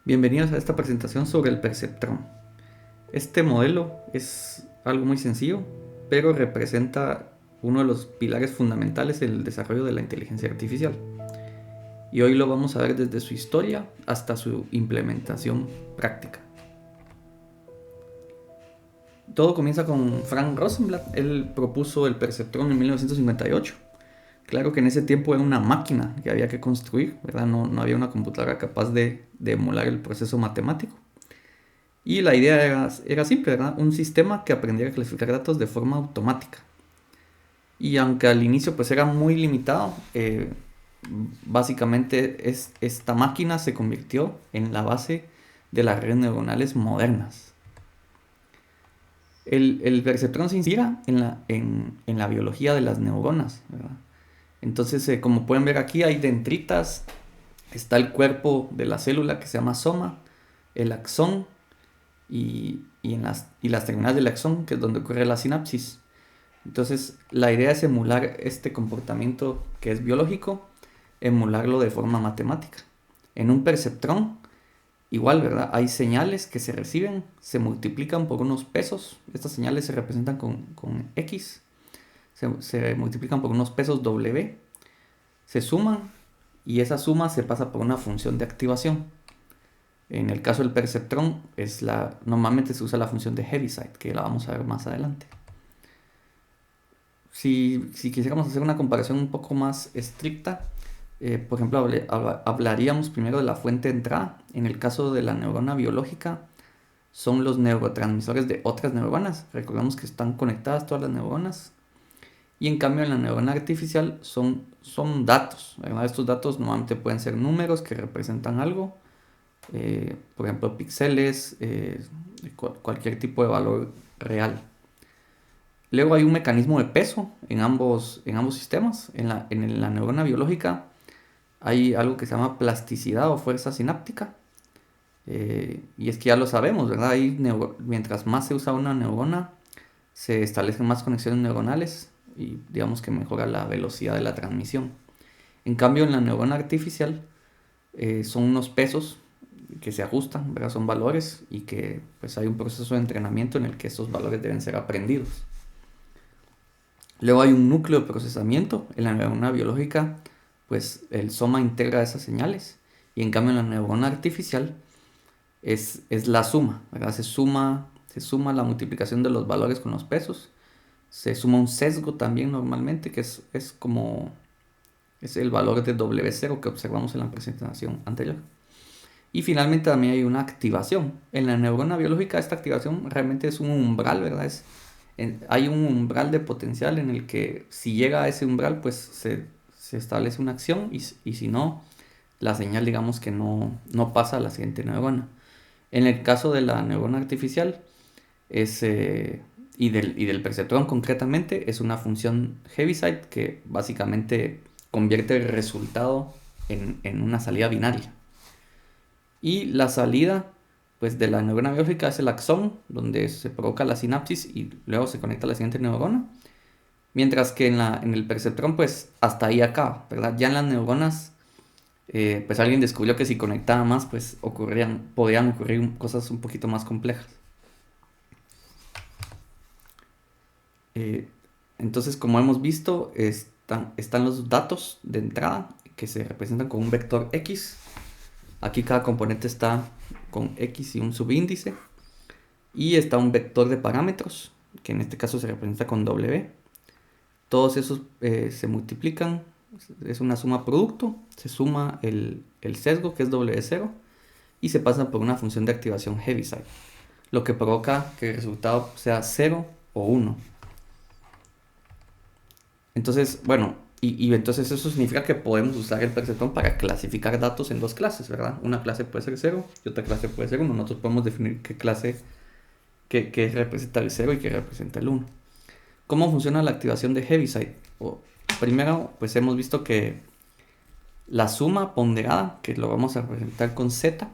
Bienvenidos a esta presentación sobre el perceptrón. Este modelo es algo muy sencillo, pero representa uno de los pilares fundamentales en el desarrollo de la inteligencia artificial. Y hoy lo vamos a ver desde su historia hasta su implementación práctica. Todo comienza con Frank Rosenblatt. Él propuso el perceptrón en 1958. Claro que en ese tiempo era una máquina que había que construir, ¿verdad? No había una computadora capaz de emular el proceso matemático. Y la idea era simple, ¿verdad? Un sistema que aprendiera a clasificar datos de forma automática. Y aunque al inicio pues era muy limitado, básicamente esta máquina se convirtió en la base de las redes neuronales modernas. El perceptrón se inspira en la biología de las neuronas, ¿verdad? Entonces, como pueden ver aquí, hay dendritas, está el cuerpo de la célula que se llama soma, el axón y las terminales del axón, que es donde ocurre la sinapsis. Entonces, la idea es emular este comportamiento que es biológico, emularlo de forma matemática. En un perceptrón, igual, ¿verdad? Hay señales que se reciben, se multiplican por unos pesos. Estas señales se representan con X, se multiplican por unos pesos W, se suman y esa suma se pasa por una función de activación. En el caso del perceptrón, normalmente se usa la función de Heaviside, que la vamos a ver más adelante. Si quisiéramos hacer una comparación un poco más estricta, por ejemplo, hablaríamos primero de la fuente de entrada. En el caso de la neurona biológica, son los neurotransmisores de otras neuronas. Recordemos que están conectadas todas las neuronas. Y en cambio, en la neurona artificial son datos, ¿verdad? Estos datos normalmente pueden ser números que representan algo, por ejemplo, píxeles, cualquier tipo de valor real. Luego hay un mecanismo de peso en ambos sistemas. En la neurona biológica hay algo que se llama plasticidad o fuerza sináptica. Y es que ya lo sabemos, ¿verdad? Mientras más se usa una neurona, se establecen más conexiones neuronales y digamos que mejora la velocidad de la transmisión. En cambio, en la neurona artificial son unos pesos que se ajustan, ¿verdad? Son valores y que pues hay un proceso de entrenamiento en el que estos valores deben ser aprendidos. Luego hay un núcleo de procesamiento. En la neurona biológica, pues el soma integra esas señales. Y en cambio en la neurona artificial es la suma, ¿verdad? Se suma la multiplicación de los valores con los pesos. Se suma un sesgo también normalmente, que es el valor de W0 que observamos en la presentación anterior. Y finalmente también hay una activación. En la neurona biológica esta activación realmente es un umbral, ¿verdad? Hay un umbral de potencial en el que si llega a ese umbral pues se establece una acción y si no, la señal digamos que no pasa a la siguiente neurona. En el caso de la neurona artificial y del perceptrón concretamente es una función Heaviside que básicamente convierte el resultado en una salida binaria. Y la salida pues, de la neurona biológica es el axón, donde se provoca la sinapsis y luego se conecta a la siguiente neurona. Mientras que en el perceptrón, pues hasta ahí acaba, ¿verdad? Ya en las neuronas, pues alguien descubrió que si conectaba más, pues podrían ocurrir cosas un poquito más complejas. Eh, entonces, como hemos visto, están los datos de entrada que se representan con un vector X. Aquí cada componente está con X y un subíndice. Y está un vector de parámetros, que en este caso se representa con W. Todos esos se multiplican, es una suma producto, se suma el sesgo, que es W0, y se pasa por una función de activación Heaviside, lo que provoca que el resultado sea 0 o 1. Entonces, bueno, y entonces eso significa que podemos usar el perceptrón para clasificar datos en dos clases, ¿verdad? Una clase puede ser 0 y otra clase puede ser 1. Nosotros podemos definir qué clase, qué representa el 0 y qué representa el 1. ¿Cómo funciona la activación de Heaviside? Primero, pues hemos visto que la suma ponderada, que lo vamos a representar con z,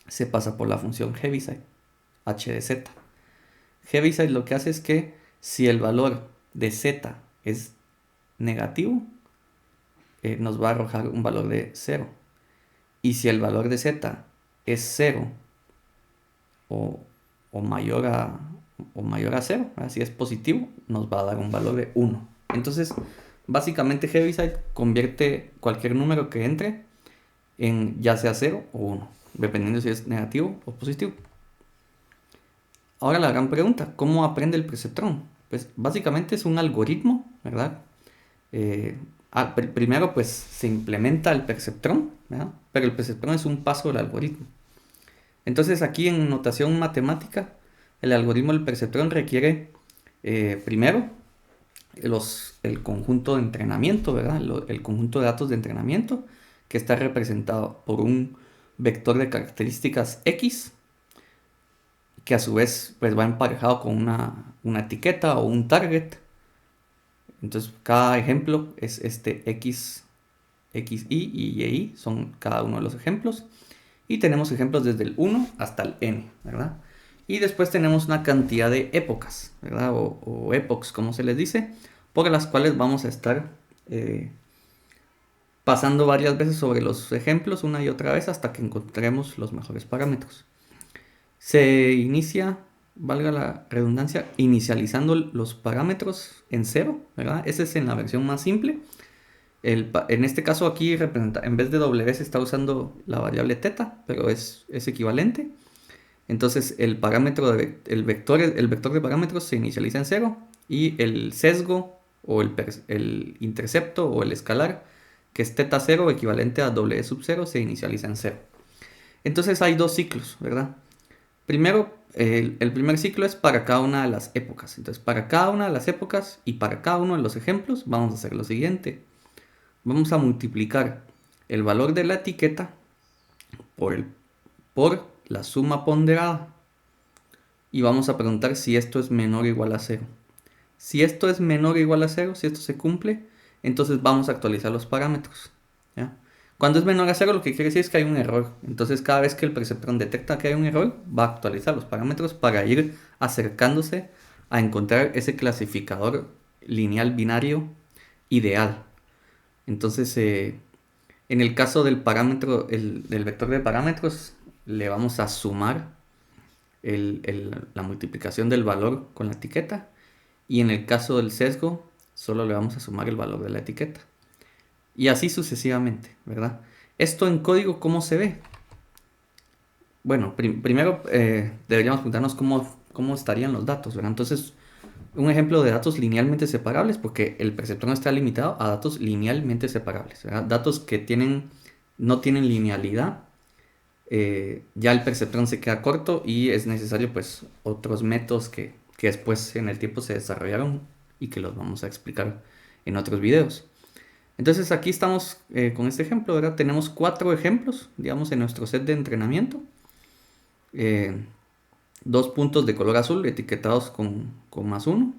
se pasa por la función Heaviside, h de z. Heaviside lo que hace es que si el valor de z es negativo, nos va a arrojar un valor de 0. Y si el valor de z es cero o, o mayor a, o mayor a cero, ¿verdad? Si es positivo, nos va a dar un valor de 1. Entonces, básicamente Heaviside convierte cualquier número que entre en ya sea 0 o 1, dependiendo si es negativo o positivo. Ahora la gran pregunta, ¿cómo aprende el perceptrón? Pues básicamente es un algoritmo, ¿verdad? Primero pues se implementa el perceptrón, ¿verdad? Pero el perceptrón es un paso del algoritmo. Entonces aquí en notación matemática, el algoritmo del perceptrón requiere primero el conjunto de entrenamiento, ¿verdad? El conjunto de datos de entrenamiento que está representado por un vector de características X, que a su vez pues va emparejado con una etiqueta o un target. Entonces cada ejemplo es este X, XY y Y, son cada uno de los ejemplos. Y tenemos ejemplos desde el 1 hasta el N, ¿verdad? Y después tenemos una cantidad de épocas, ¿verdad? O epochs, como se les dice, por las cuales vamos a estar pasando varias veces sobre los ejemplos una y otra vez hasta que encontremos los mejores parámetros. Se inicia, valga la redundancia, inicializando los parámetros en cero, ¿verdad? Esa es en la versión más simple. En este caso aquí en vez de W se está usando la variable θ, pero es equivalente. Entonces el vector de parámetros se inicializa en cero y el sesgo o el intercepto o el escalar, que es θ0 equivalente a W sub 0, se inicializa en cero. Entonces hay dos ciclos, ¿verdad? Primero, el primer ciclo es para cada una de las épocas. Entonces, para cada una de las épocas y para cada uno de los ejemplos, vamos a hacer lo siguiente. Vamos a multiplicar el valor de la etiqueta por la suma ponderada. Y vamos a preguntar si esto es menor o igual a 0. Si esto es menor o igual a 0, si esto se cumple, entonces vamos a actualizar los parámetros, ¿ya? Cuando es menor a 0, lo que quiere decir es que hay un error. Entonces, cada vez que el perceptrón detecta que hay un error, va a actualizar los parámetros para ir acercándose a encontrar ese clasificador lineal binario ideal. Entonces, en el caso del parámetro, del vector de parámetros, le vamos a sumar la multiplicación del valor con la etiqueta. Y en el caso del sesgo, solo le vamos a sumar el valor de la etiqueta. Y así sucesivamente, ¿verdad? Esto en código, ¿cómo se ve? Bueno, primero deberíamos preguntarnos cómo estarían los datos, ¿verdad? Entonces, un ejemplo de datos linealmente separables, porque el perceptrón está limitado a datos linealmente separables, ¿verdad? Datos que no tienen linealidad, ya el perceptrón se queda corto y es necesario pues otros métodos que después en el tiempo se desarrollaron y que los vamos a explicar en otros videos. Entonces aquí estamos con este ejemplo, ¿verdad? Tenemos 4 ejemplos, digamos, en nuestro set de entrenamiento. 2 puntos de color azul etiquetados con +1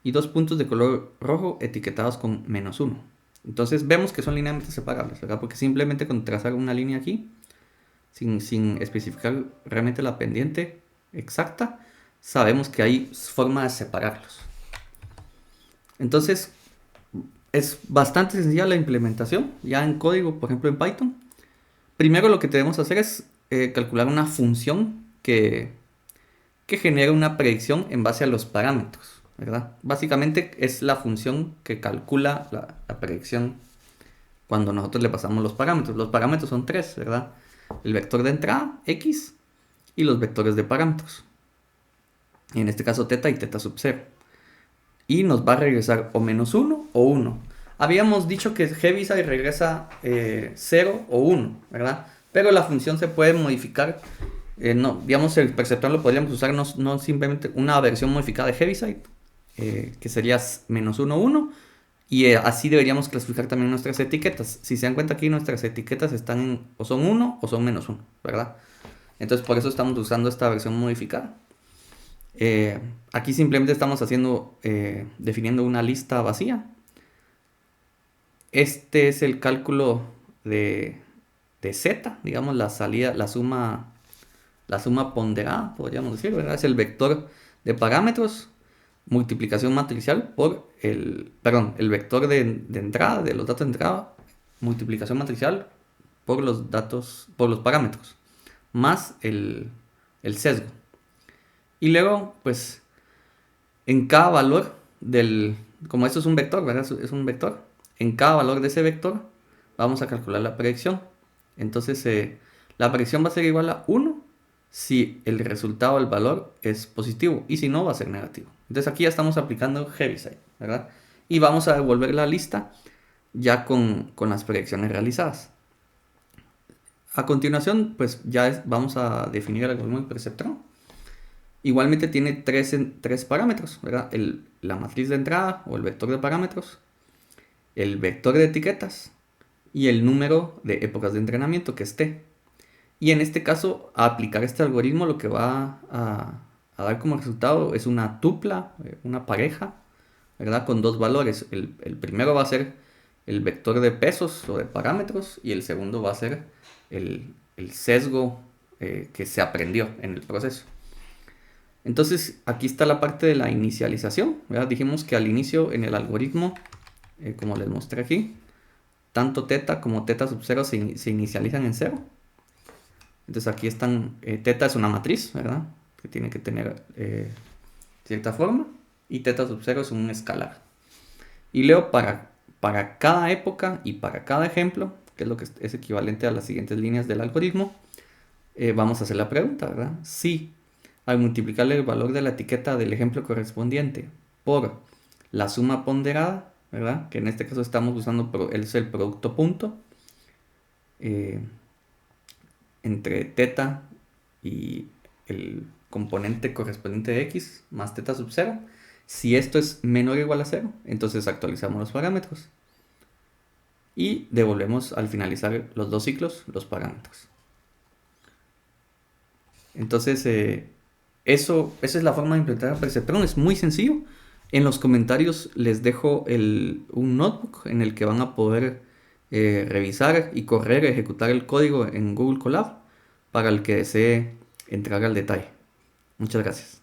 y 2 puntos de color rojo etiquetados con -1. Entonces vemos que son linealmente separables, ¿verdad? Porque simplemente con trazar una línea aquí, sin especificar realmente la pendiente exacta, sabemos que hay forma de separarlos. Entonces, es bastante sencilla la implementación, ya en código, por ejemplo en Python. Primero lo que tenemos que hacer es calcular una función que genera una predicción en base a los parámetros, ¿verdad? Básicamente es la función que calcula la predicción cuando nosotros le pasamos los parámetros. Los parámetros son 3, ¿verdad? El vector de entrada, X, y los vectores de parámetros. En este caso θ y θ sub 0. Y nos va a regresar o -1 o 1. Habíamos dicho que Heaviside regresa 0 o 1, ¿verdad? Pero la función se puede modificar. No, digamos, el perceptrón lo podríamos usar no simplemente una versión modificada de Heaviside, que sería -1, 1. Y así deberíamos clasificar también nuestras etiquetas. Si se dan cuenta aquí, nuestras etiquetas están o son 1 o son -1, ¿verdad? Entonces por eso estamos usando esta versión modificada. Aquí simplemente estamos definiendo una lista vacía. Este es el cálculo de z, digamos, la suma ponderada, podríamos decir, ¿verdad? Es el vector de parámetros, multiplicación matricial por el vector de entrada, de los datos de entrada, multiplicación matricial por los parámetros. más el sesgo. Y luego, pues, en cada valor como esto es un vector, ¿verdad? Es un vector. En cada valor de ese vector vamos a calcular la predicción. Entonces, la predicción va a ser igual a 1 si el resultado del valor es positivo y si no va a ser negativo. Entonces aquí ya estamos aplicando Heaviside, ¿verdad? Y vamos a devolver la lista ya con las predicciones realizadas. A continuación, pues ya vamos a definir el algoritmo de perceptrón. Igualmente tiene tres parámetros, ¿verdad? La matriz de entrada o el vector de parámetros, el vector de etiquetas y el número de épocas de entrenamiento, que es T. Y en este caso, a aplicar este algoritmo, lo que va a dar como resultado es una tupla, una pareja, ¿verdad? Con dos valores. El primero va a ser el vector de pesos o de parámetros y el segundo va a ser el sesgo que se aprendió en el proceso. Entonces, aquí está la parte de la inicialización, ¿verdad? Dijimos que al inicio en el algoritmo, como les mostré aquí, tanto teta como teta sub 0 se inicializan en 0. Entonces aquí están, teta es una matriz, ¿verdad? Que tiene que tener cierta forma. Y teta sub 0 es un escalar. Y luego para cada época y para cada ejemplo, que es lo que es equivalente a las siguientes líneas del algoritmo, vamos a hacer la pregunta, ¿verdad? Si al multiplicarle el valor de la etiqueta del ejemplo correspondiente por la suma ponderada, ¿verdad? Que en este caso estamos usando es el producto punto entre teta y el componente correspondiente de x más teta sub 0. Si esto es menor o igual a 0, entonces actualizamos los parámetros y devolvemos al finalizar los dos ciclos los parámetros. Entonces, esa es la forma de implementar Perceptron. Es muy sencillo. En los comentarios les dejo un notebook en el que van a poder revisar y correr, ejecutar el código en Google Colab para el que desee entrar al detalle. Muchas gracias.